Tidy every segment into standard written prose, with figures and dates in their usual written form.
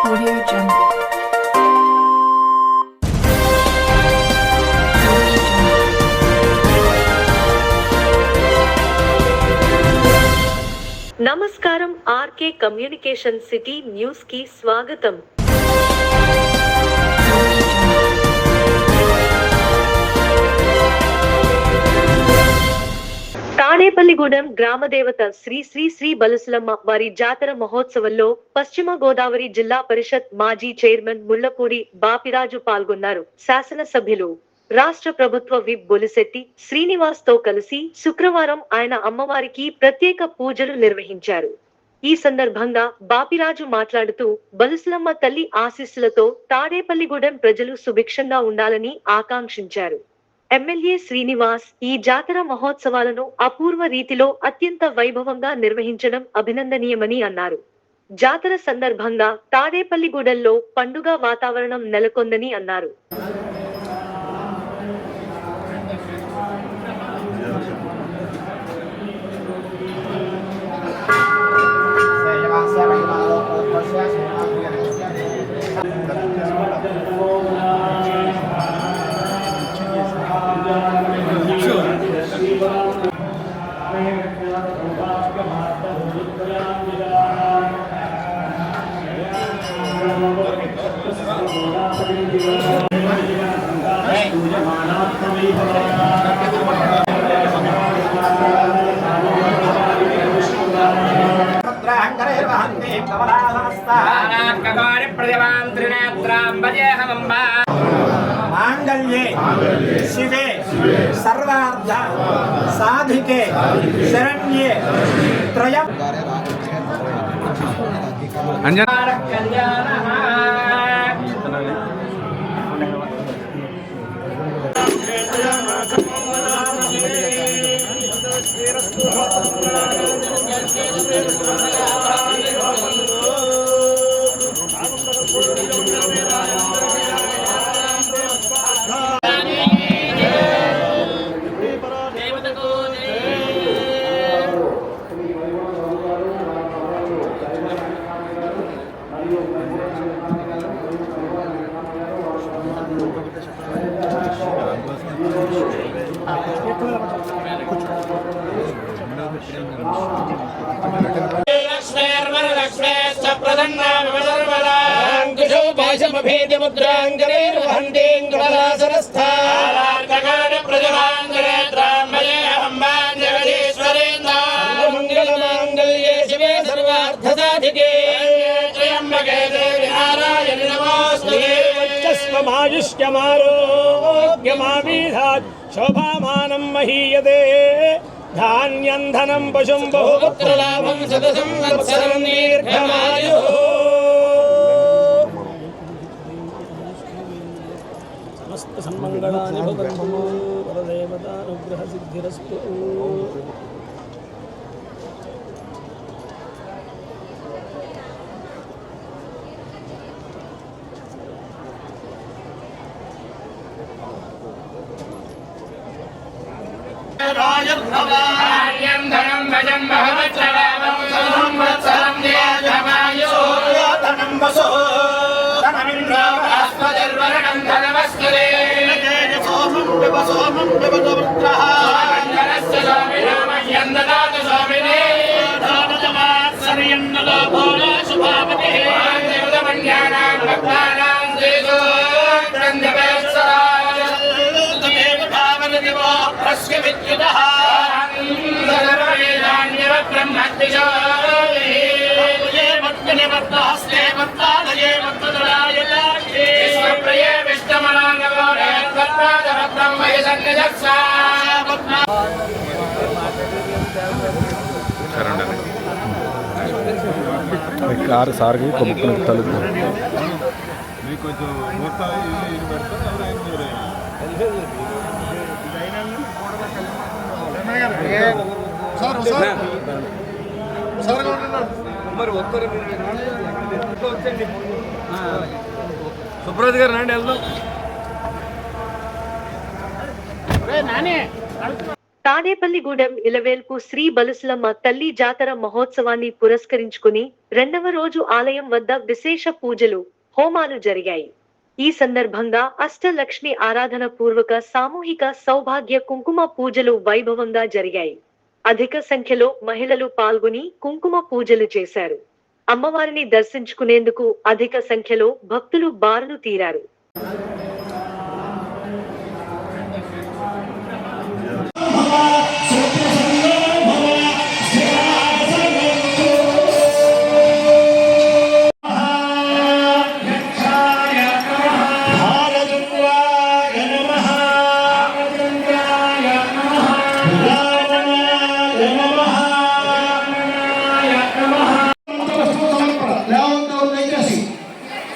Audio Jungle. నమస్కారం RK communication city news కి స్వాగతం. తాడేపల్లిగూడెం గ్రామదేవత శ్రీ శ్రీ శ్రీ బలుసులమ్మ వారి జాతర మహోత్సవంలో పశ్చిమ గోదావరి జిల్లా పరిషత్ మాజీ చైర్మన్ ముళ్లపూడి బాపిరాజు పాల్గొన్నారు. శాసనసభ్యులు రాష్ట్ర ప్రభుత్వ విప్ బొలిశెట్టి శ్రీనివాస్ తో కలిసి శుక్రవారం ఆయన అమ్మవారికి ప్రత్యేక పూజలు నిర్వహించారు. ఈ సందర్భంగా బాపిరాజు మాట్లాడుతూ బలుసులమ్మ తల్లి ఆశీస్సులతో తాడేపల్లిగూడెం ప్రజలు సుభిక్షంగా ఉండాలని ఆకాంక్షించారు. ఎమ్మెల్యే శ్రీనివాస్ ఈ జాతర మహోత్సవాలను అపూర్వ రీతిలో అత్యంత వైభవంగా నిర్వహించడం అభినందనీయమని అన్నారు. జాతర సందర్భంగా తాడేపల్లిగూడెంలో పండుగ వాతావరణం నెలకొందని అన్నారు. मांगल्ये शिवे सर्वार्थ साधिके शरण्ये त्रयम् शोभामानं महीयते धान्यं धनं पशुं बहुपुत्रलाभं शतसंवत्सरं दीर्घमायुः समस्त सन्मङ्गलानि भवन्तु परदेवतानुग्रहसिद्धिरस्तु राजभवान्यं धनं भजं भवत्रलाभं संवत्सरं दीर्घमायुः धनं वसो धनमिन्द्रास्मदर्वरणं धनमस्करे सोमं विवसोमृत्रः धनस्य स्वामिनो मह्यं ददातु स्वामिने दानजवात्सर्यन्नलो भोला शुभापतिः देवतमन्यानां भक्तानां श्रीसूत्रञ्जवेश्वराय तमेव भावनदिवो प्रस्य विद्युतः కారు సార్కి కొమ్ముకుని తలుపు సుబ్రత్ గారు రండి వెళ్దాం. తాడేపల్లిగూడెం ఇలవేల్పు శ్రీ బలుసులమ్మ తల్లి జాతర మహోత్సవాన్ని పురస్కరించుకుని 2వ రోజు ఆలయం వద్ద విశేష పూజలు, హోమాలు జరిగాయి. ఈ సందర్భంగా అష్టలక్ష్మి ఆరాధన పూర్వక సామూహిక సౌభాగ్య కుంకుమ పూజలు వైభవంగా జరిగాయి. అధిక సంఖ్యలో మహిళలు పాల్గొని కుంకుమ పూజలు చేశారు. అమ్మవారిని దర్శించుకునేందుకు అధిక సంఖ్యలో భక్తులు బారులు తీరారు.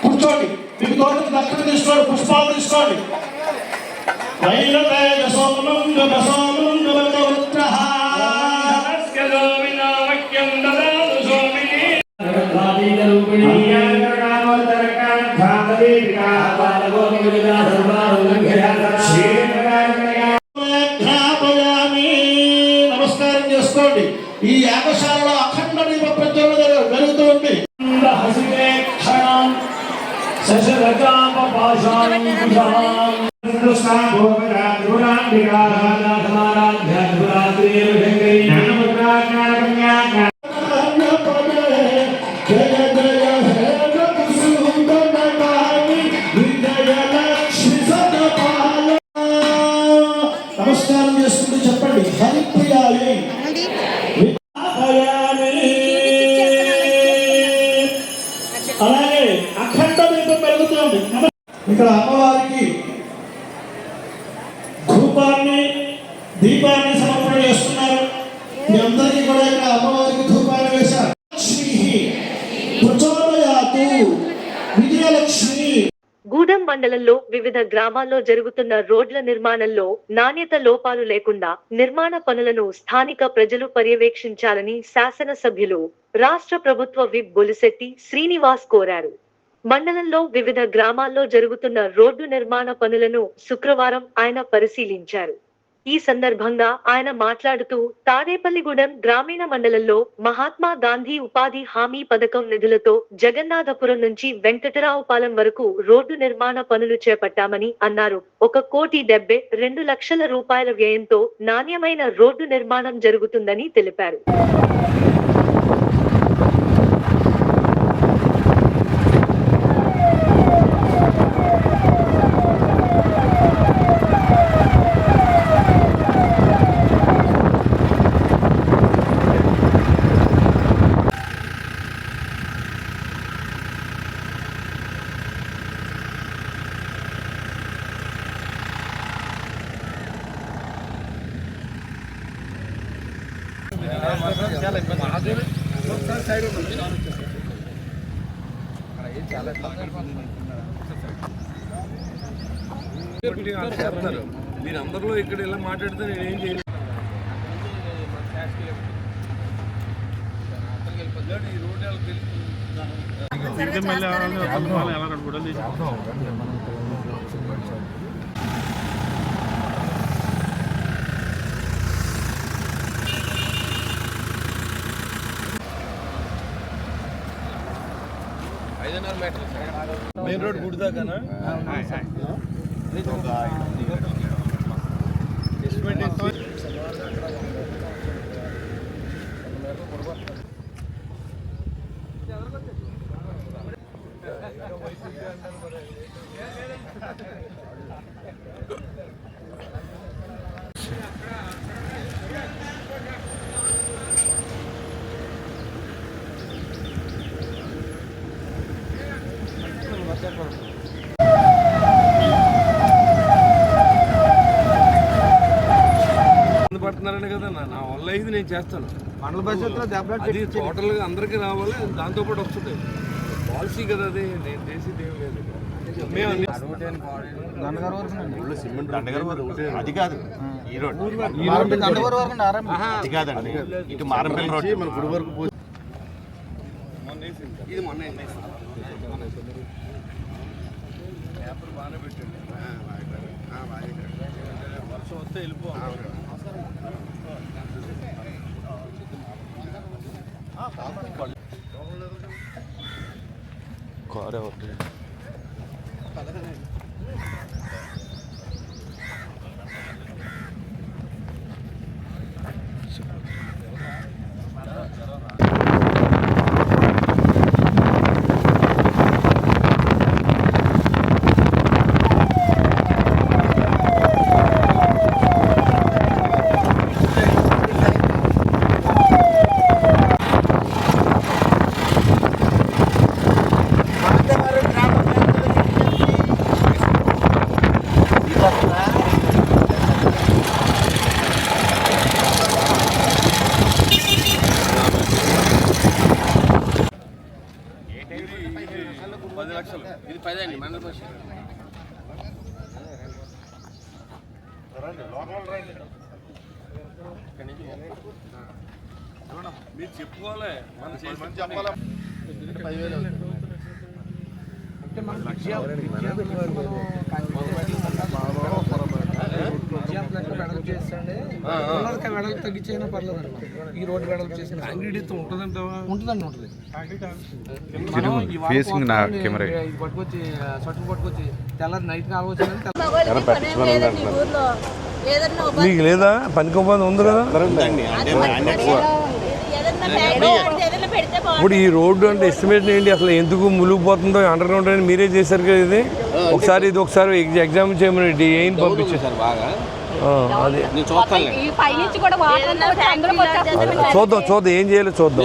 కూర్చోండి, మీకు తోటకు దక్కన తీసుకోండి, పుష్పాలు తీసుకోండి. నమస్కారం చేసుకోండి. ఈ యాగశాలలో అఖండ దీప ప్రజ్వలన జరుగుతూ ఉంది. నమస్కారం చేసుకుంటూ చెప్పండి, హరిప్రియాలి అలాగే అఖండ దీపం పెరుగుతుంది. ఇక్కడ అమ్మవారికి ధూపాన్ని, దీపాన్ని సమర్పణ చేస్తున్నారు. మీ అందరికీ కూడా ఇక్కడ అమ్మవారికి ధూపాన్ని వేశారు. విజయలక్ష్మి. గూడెం మండలంలో వివిధ గ్రామాల్లో జరుగుతున్న రోడ్ల నిర్మాణంలో నాణ్యత లోపాలు లేకుండా నిర్మాణ పనులను స్థానిక ప్రజలు పర్యవేక్షించాలని శాసనసభ్యులు, రాష్ట్ర ప్రభుత్వ విప్ బొలిశెట్టి శ్రీనివాస్ కోరారు. మండలంలో వివిధ గ్రామాల్లో జరుగుతున్న రోడ్డు నిర్మాణ పనులను శుక్రవారం ఆయన పరిశీలించారు. ఈ సందర్భంగా ఆయన మాట్లాడుతూ తాడేపల్లిగూడెం గ్రామీణ మండలంలో మహాత్మా గాంధీ ఉపాధి హామీ పథకం నిధులతో జగన్నాథపురం నుంచి వెంకటరావుపాలెం వరకు రోడ్డు నిర్మాణ పనులు చేపట్టామని అన్నారు. 1,72,00,000 రూపాయల వ్యయంతో నాణ్యమైన రోడ్డు నిర్మాణం జరుగుతుందని తెలిపారు. మీరు అందరిలో ఇక్కడ ఇలా మాట్లాడితే నేను ఏం చేయలేదు. మెయిన్ రోడ్ గుడి దాకానా? పడుతున్నారని కదా నా వల్ల ఇది నేను చేస్తాను. మండల పరిషత్లో అది టోటల్గా అందరికీ రావాలి, దాంతోపాటు వస్తుంది పాలసీ కదా. అది నేను చేసేది ఏం లేదు. అది కాదు, ఈ రోడ్ అది కాదండి, ఇటు మారంపల్లి రోడ్ మన గుడి వరకు ఇది మొన్న పేపర్ బాగానే పెట్టండి. వర్షం వస్తే వెళ్ళిపో. కార్ ఎవరు ఇది 10 అండి మండల పరిషత్ మీరు చెప్పుకోవాలి మనం చెప్పాలా 10,000 తగ్గించైనా పర్లేదు ఈ రోడ్డు వెడల్పు చేసిన కాంక్రీట్ ఉంటుందంటావా? ఉంటుందండి ఉంటుంది ఫేసింగ్ నా కెమెరా పట్టుకొచ్చి సట్టుకు పట్టుకొచ్చి తెల్లారి నైట్ కావచ్చు మీకు లేదా పనికోపని ఉంది కదా. ఇప్పుడు ఈ రోడ్డు అంటే ఎస్టిమేషన్ ఏంటి, అసలు ఎందుకు మునిగిపోతుందో అండర్ గ్రౌండ్ అని మీరే చేశారు కదా. ఇది ఒకసారి ఎగ్జామ్ చేయమని ఏం పంపించేశారు బాగా. అదే చూద్దాం ఏం చేయాలో చూద్దాం.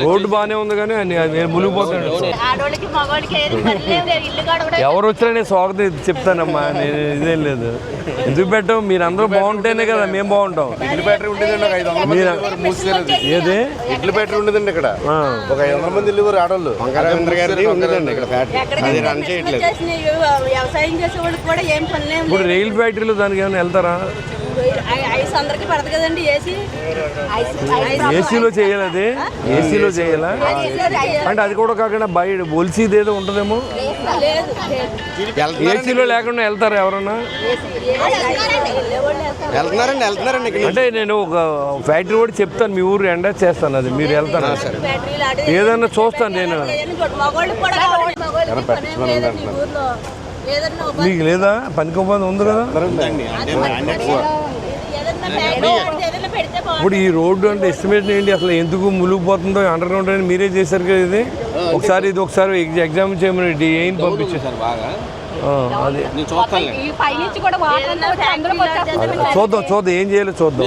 రోడ్డు బాగానే ఉంది కానీ నేను మునిగిపోతాను. ఎవరు వచ్చినా నేను స్వాగతం చెప్తానమ్మా, నేను ఇదేం లేదు. ఎందుకు పెట్టాం, మీరు అందరూ బాగుంటేనే కదా మేము బాగుంటాం. ఇడ్లీ ఫ్యాక్టరీ ఉండేదండి, ఒక 500 మంది మూసేది. ఏది ఇడ్లీ ఫ్యాక్టరీ ఉండేదండి ఇక్కడ, ఒక 500 మంది వెళ్ళేవారు ఆడవాళ్ళు. గారిది ఉండేదండి ఇక్కడ ఫ్యాక్టరీ, అది రన్ చేయట్లేదు. వ్యవసాయం చేసే వాళ్ళకి కూడా ఏం పని. ఇప్పుడు రైలు ఫ్యాక్టరీలో దానికి ఏమైనా వెళ్తారా? ఐస్ అందరికి పడదు కదండి. ఏసీలో చేయాలి, అది ఏసీలో చేయాలా అంటే అది కూడా కాకుండా బయట ఒలిసిది ఏదో ఉంటుందేమో. ఏసీలో లేకుండా వెళ్తారా ఎవరన్నా? వెళ్తున్నారండి అంటే నేను ఒక ఫ్యాక్టరీ కూడా చెప్తాను, మీ ఊరు ఎండ చేస్తాను, అది మీరు వెళ్తాను ఏదన్నా చూస్తాను నేను. మీకు లేదా పనికోపని ఉంది కదా. ఇప్పుడు ఈ రోడ్డు అంటే ఎస్టిమేషన్ ఏంటి, అసలు ఎందుకు మునిగిపోతుందో అండర్ గ్రౌండ్ అని మీరే చేశారు కదా. ఇది ఒకసారి ఎగ్జామ్ చేయమని ఏం పంపించేశారు బాగా. అదే చూద్దాం ఏం చేయాలో చూద్దాం.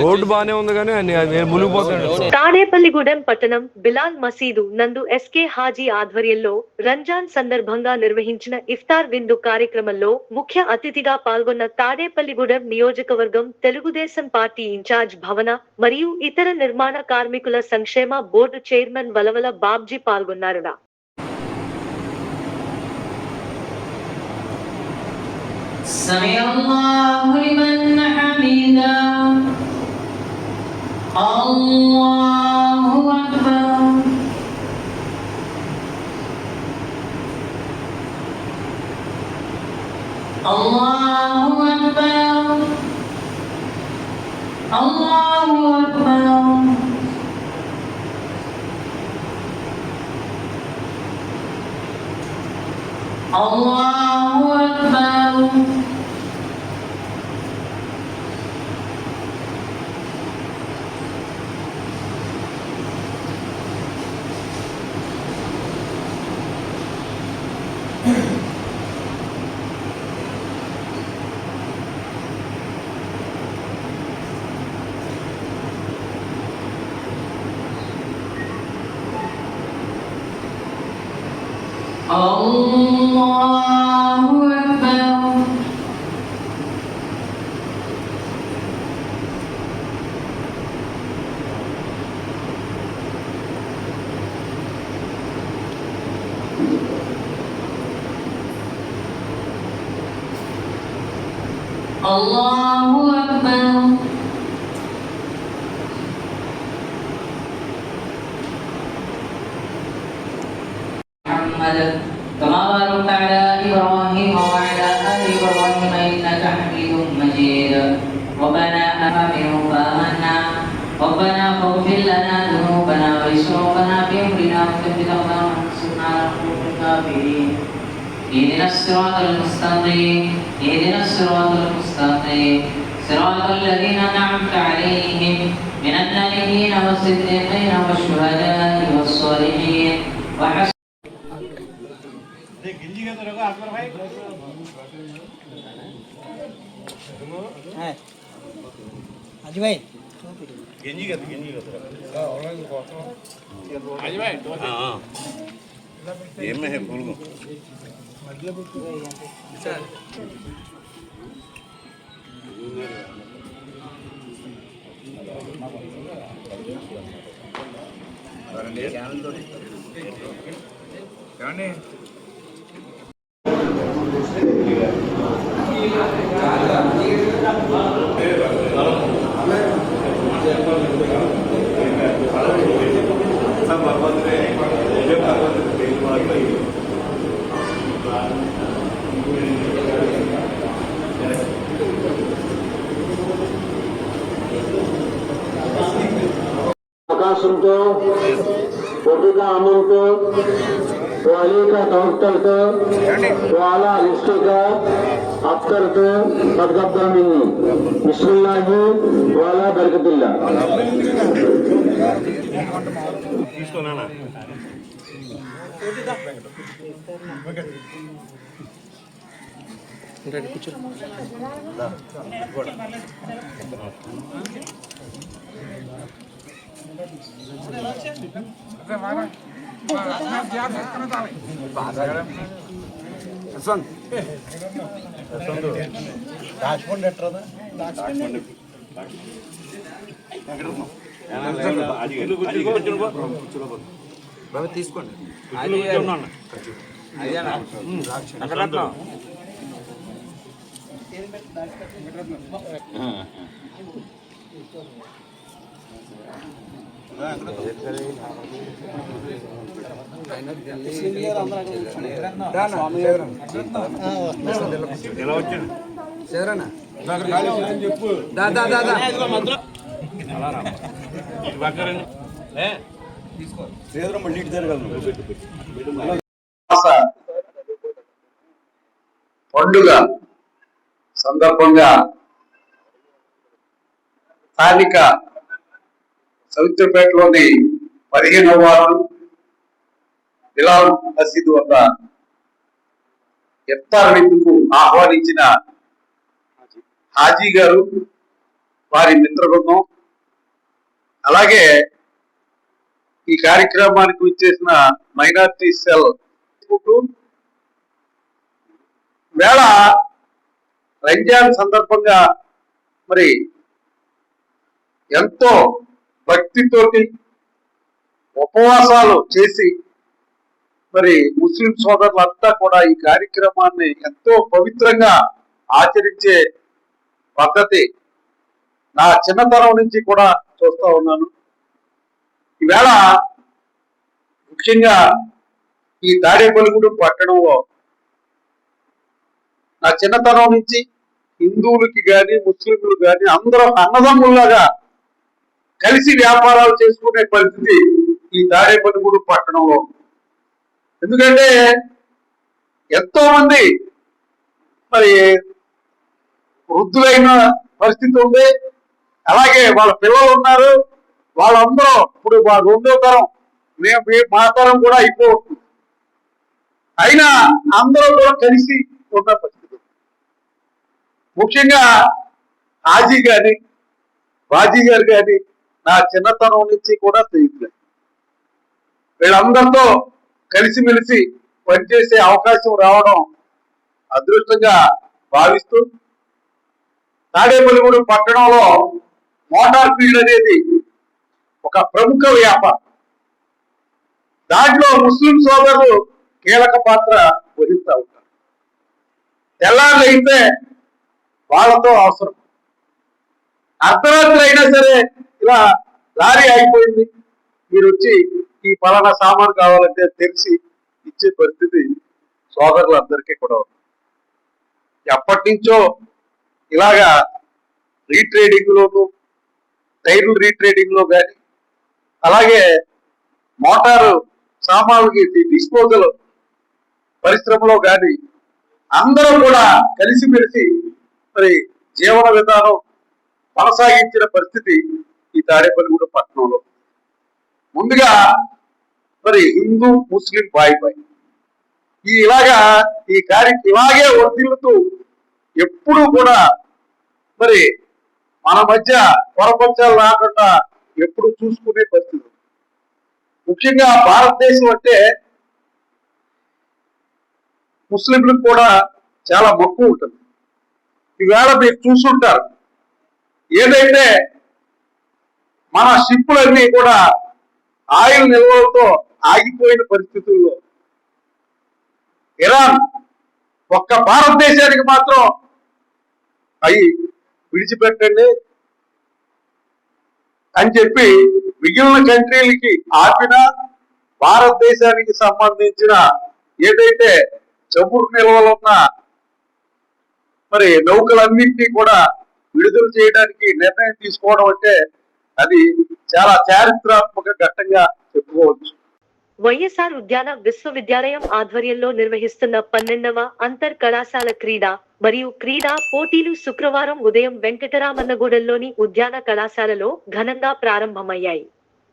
రోడ్డు బాగానే ఉంది కానీ నేను మునిగిపోతాను. తాడేపల్లిగూడెం పట్టణం బిలాల్ మసీదు నందు ఎస్కే హాజీ ఆధ్వర్యంలో రంజాన్ సందర్భంగా నిర్వహించిన ఇఫ్తార్ విందు కార్యక్రమంలో ముఖ్య అతిథిగా పాల్గొన్న తాడేపల్లిగూడెం నియోజకవర్గం తెలుగుదేశం పార్టీ ఇన్ఛార్జ్ భవన మరియు ఇతర నిర్మాణ కార్మికుల సంక్షేమ బోర్డు చైర్మన్ వలవల బాబ్జీ పాల్గొన్నారు. سمع الله لمن حمده الله أكبر الله أكبر الله أكبر الله أكبر الله أكبر الله أكبر محمد كما باركت على إبراهيم وعلى آل إبراهيم إنك حميد مجيد ربنا آمنا ربنا فاغفر لنا ذنوبنا وإسرافنا في أمرنا وثبت أقدامنا وانصرنا على القوم الكافرين اهدنا الصراط المستقيم اهدنا الصراط المستقيم صراط الذين أنعمت عليهم من النبيين والصديقين والشهداء والصالحين وحسن ఏమే ఫుల్ प्रकाशंతో కొద్దిగా అమలుతో वाले तवक्कल वाला रिश्ते का अख्तर तदब्बर मिनी बिस्मिल्लाह वाला बरकतिल्ला తీసుకోండి పండుగ సందర్భంగా స్థానిక సవిత్రపేటలోని 15వ వార్డు బిలాల్ మసీదు వద్ద ఇఫ్తార్ విందుకు ఆహ్వానించిన హాజీ గారు వారి మిత్ర బృందం అలాగే ఈ కార్యక్రమానికి వచ్చేసిన మైనారిటీ సెల్ వేళ రంజాన్ సందర్భంగా మరి ఎంతో భక్తితోటి ఉపవాసాలు చేసి మరి ముస్లిం సోదరులంతా కూడా ఈ కార్యక్రమాన్ని ఎంతో పవిత్రంగా ఆచరించే పద్ధతి నా చిన్నతనం నుంచి కూడా చూస్తా ఉన్నాను. ఈవేళ ముఖ్యంగా ఈ తాడేపల్లిగూడెం పట్టణంలో నా చిన్నతనం నుంచి హిందువులకి కానీ ముస్లింలు కానీ అందరూ అన్నదమ్ముల్లాగా కలిసి వ్యాపారాలు చేసుకునే పరిస్థితి ఈ తాడేపల్లిగూడెం పట్టణంలో. ఎందుకంటే ఎంతో మంది మరి వృద్ధులైన పరిస్థితి ఉంది, అలాగే వాళ్ళ పిల్లలు ఉన్నారు, వాళ్ళందరూ ఇప్పుడు రెండో తరం మా తరం కూడా అయిపోతుంది, అయినా అందరూ కూడా కలిసి ఉన్న పరిస్థితి. ముఖ్యంగా హాజీ గాని బాజీ గారు కానీ నా చిన్నతనం నుంచి కూడా స్నేహితులే. వీళ్ళందరితో కలిసిమెలిసి పనిచేసే అవకాశం రావడం అదృష్టంగా భావిస్తూ తాడేపల్లిగూడెం పట్టణంలో మోటార్ ఫీల్డ్ అనేది ఒక ప్రముఖ వ్యాపారం. దాంట్లో ముస్లిం సోదరులు కీలక పాత్ర వహిస్తూ ఉంటారు. తెల్లారులు అయితే వాళ్ళతో అవసరం, అర్ధరాత్రి అయినా సరే ఇలా లారీ అయిపోయింది మీరు వచ్చి ఈ పలానా సామాను కావాలంటే తెలిసి ఇచ్చే పరిస్థితి సోదరులందరికీ కూడా ఉంది. ఎప్పటి నుంచో ఇలాగా రీట్రేడింగ్ లోను టైర్లు రీట్రేడింగ్ లో కానీ, అలాగే మోటారు సామాగ్రి డిస్పోజల్ పరిశ్రమలో కానీ అందరూ కూడా కలిసిమెలిసి మరి జీవన విధానం కొనసాగించిన పరిస్థితి ఈ తాడేపల్లిగూడెం పట్టణంలో. ముందుగా మరి హిందూ ముస్లిం బాయ్ ఇలాగే వర్తిల్లుతూ ఎప్పుడూ కూడా మరి మన మధ్య పొరపంచాలు రాకుండా ఎప్పుడు చూసుకునే పరిస్థితి. ముఖ్యంగా భారతదేశం అంటే ముస్లింలకు కూడా చాలా మక్కువ ఉంటుంది. ఈవేళ మీరు చూసుంటారు, ఏదైతే మన షిప్పులన్నీ కూడా ఆయిల్ నిల్వలతో ఆగిపోయిన పరిస్థితుల్లో ఇరాన్ ఒక్క భారతదేశానికి మాత్రం అవి విడిచిపెట్టండి అని చెప్పి మిగిలిన కంట్రీలకి ఆపిన భారతదేశానికి సంబంధించిన ఏదైతే చమురు నిల్వలున్న మరి నౌకలన్నింటినీ కూడా విడుదల చేయడానికి నిర్ణయం తీసుకోవడం అంటే అది చాలా చారిత్రాత్మక ఘట్టంగా చెప్పుకోవచ్చు. వైఎస్ఆర్ ఉద్యాన విశ్వవిద్యాలయం ఆధ్వర్యంలో నిర్వహిస్తున్న 12వ అంతర్ కళాశాల క్రీడా మరియు క్రీడా పోటీలు శుక్రవారం ఉదయం వెంకటరామన్నగూడెంలోని ఉద్యాన కళాశాలలో ఘనంగా ప్రారంభమయ్యాయి.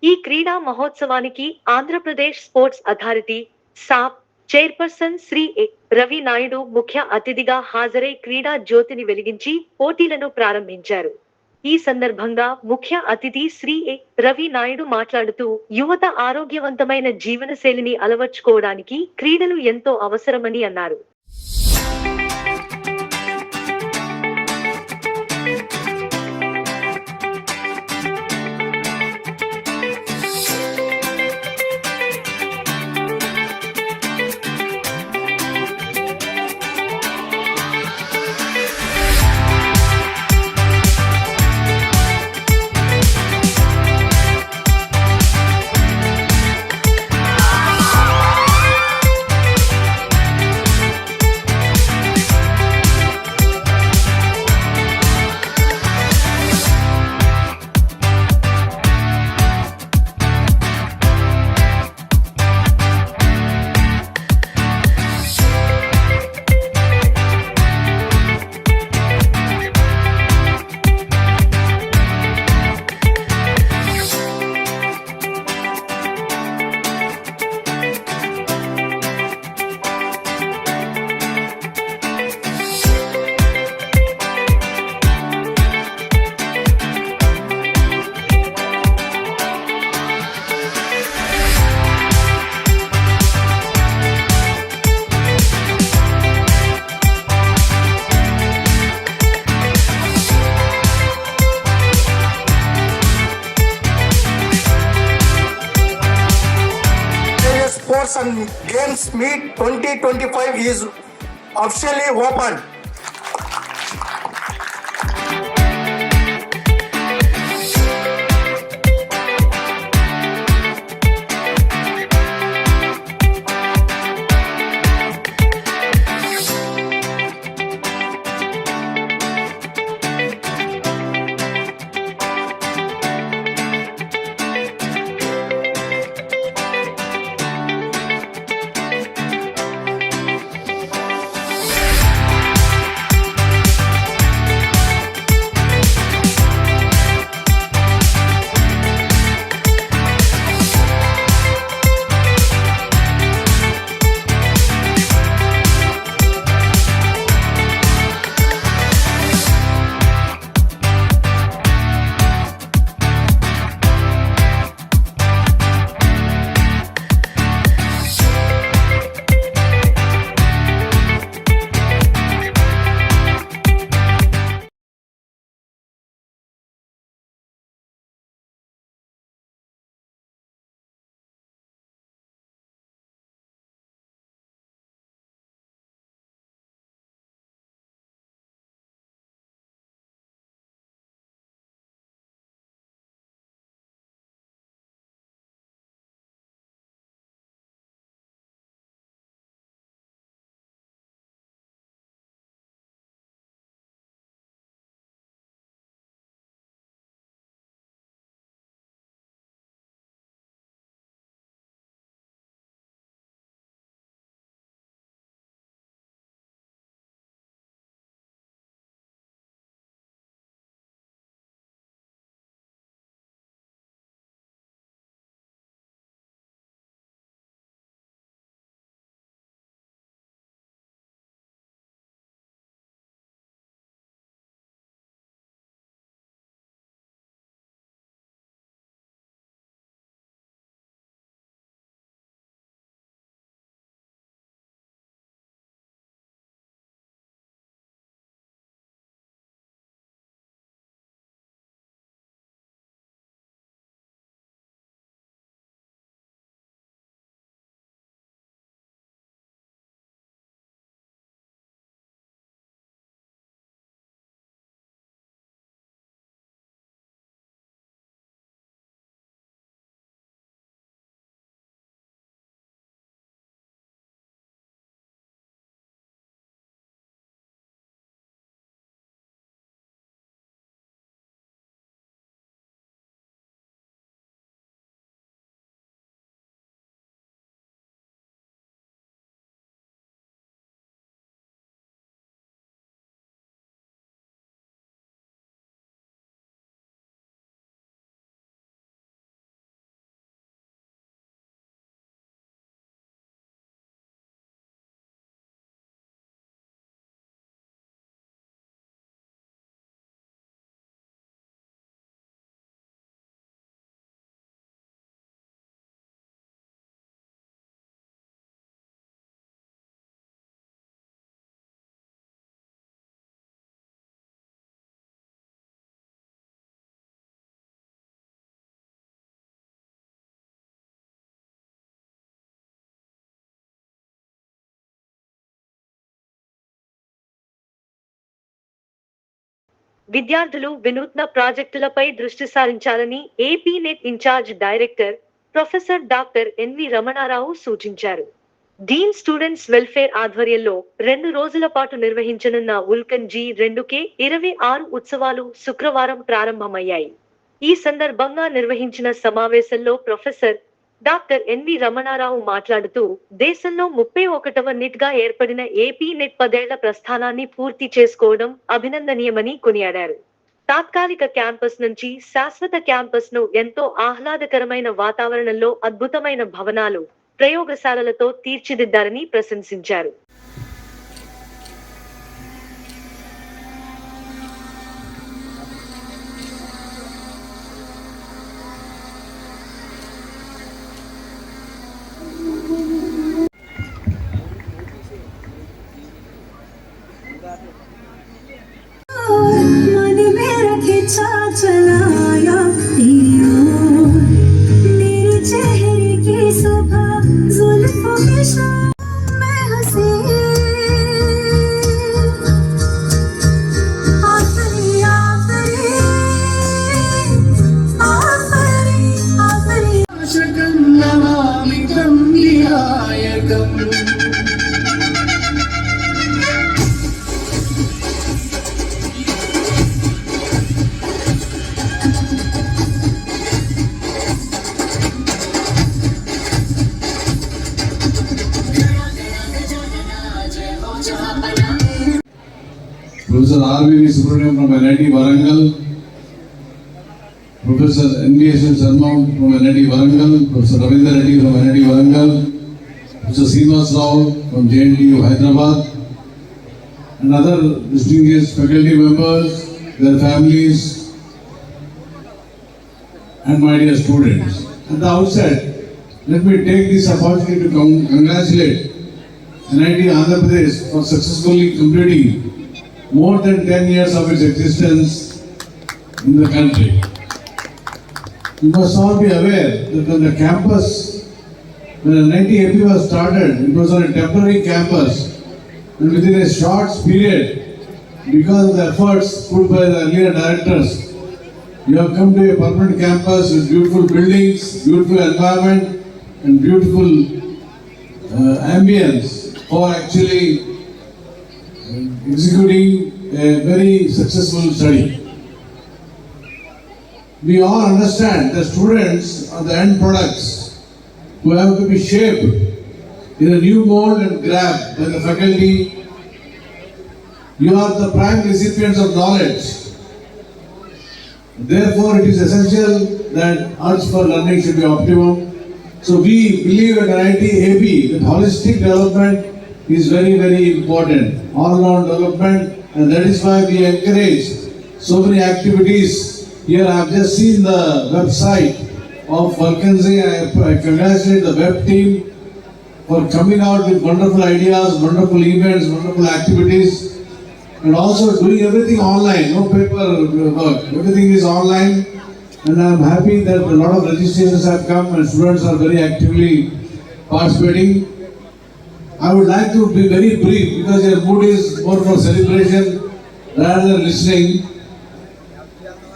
ఈ క్రీడా మహోత్సవానికి ఆంధ్రప్రదేశ్ స్పోర్ట్స్ అథారిటీ సాప్ చైర్పర్సన్ శ్రీ ఎ. రవి నాయుడు ముఖ్య అతిథిగా హాజరై క్రీడా జ్యోతిని వెలిగించి పోటీలను ప్రారంభించారు. ఈ సందర్భంగా ముఖ్య అతిథి శ్రీ ఎ. రవి నాయుడు మాట్లాడుతూ, యువత ఆరోగ్యవంతమైన జీవనశైలిని అలవర్చుకోవడానికి క్రీడలు ఎంతో అవసరమని అన్నారు. Sports and Games Meet 2025 is officially open. విద్యార్థులు వినూత్న ప్రాజెక్టులపై దృష్టి సారించాలని AP net in charge director professor doctor N V Ramana Rao సూచించారు. డీన్ స్టూడెంట్స్ వెల్ఫేర్ ఆధ్వర్యంలో 2 రోజుల పాటు నిర్వహించనున్న ఉల్కన్ G2026 ఉత్సవాలు శుక్రవారం ప్రారంభమయ్యాయి. ఈ సందర్భంగా నిర్వహించిన సమావేశంలో ప్రొఫెసర్ డాక్టర్ ఎన్వి రమణారావు మాట్లాడుతూ, దేశంలో 31వ నిట్గా ఏర్పడిన ఏపీ నెట్ 10 ఏళ్ల ప్రస్థానాన్ని పూర్తి చేసుకోవడం అభినందనీయమని కొనియాడారు. తాత్కాలిక క్యాంపస్ నుంచి శాశ్వత క్యాంపస్ ను ఎంతో ఆహ్లాదకరమైన వాతావరణంలో అద్భుతమైన భవనాలు, ప్రయోగశాలలతో తీర్చిదిద్దారని ప్రశంసించారు. Professor R.V.V. Subramaniam from NIT Warangal, Professor N.V.S. Sharma from NIT Warangal, Professor Ravindra Reddy from NIT Warangal, Professor Srinivas Rao from JNTU Hyderabad, and other distinguished faculty members, their families, and my dear students. At the outset, let me take this opportunity to congratulate NIT Andhra Pradesh for successfully completing more than 10 years of its existence in the country. You must all be aware that when the campus, when NIT AP was started, it was on a temporary campus, and within a short period, because of the efforts put by the earlier directors, you have come to a permanent campus with beautiful buildings, beautiful environment, and beautiful ambience for actually executing a very successful study. We all understand that students are the end products who have to be shaped in a new mold and grabbed by the faculty. You are the prime recipients of knowledge. Therefore, it is essential that urge for learning should be optimum. So we believe at NIT AP that holistic development is very, very important, all-round development, and that is why we encourage so many activities. Here I have just seen the website of Vacancy. I congratulate the web team for coming out with wonderful ideas, wonderful events, wonderful activities, and also doing everything online, no paper work, everything is online, and I am happy that a lot of registrations have come and students are very actively participating. I would like to be very brief because your mood is more for celebration rather than listening.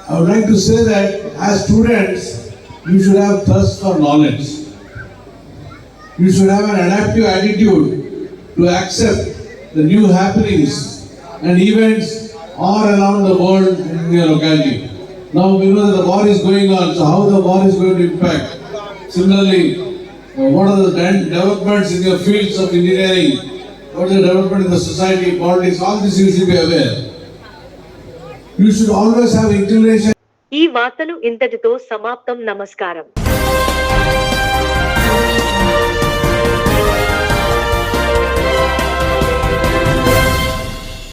I would like to say that as students, you should have thirst for knowledge. You should have an adaptive attitude to accept the new happenings and events all around the world in your locality. Now we know that the war is going on, so how the war is going to impact? Similarly, what are the developments in your fields of engineering? What is the development in the society, politics? All this you should be aware. You should always have inclination. ఈ వార్తలు ఇంతటితో సమాప్తం. నమస్కారం.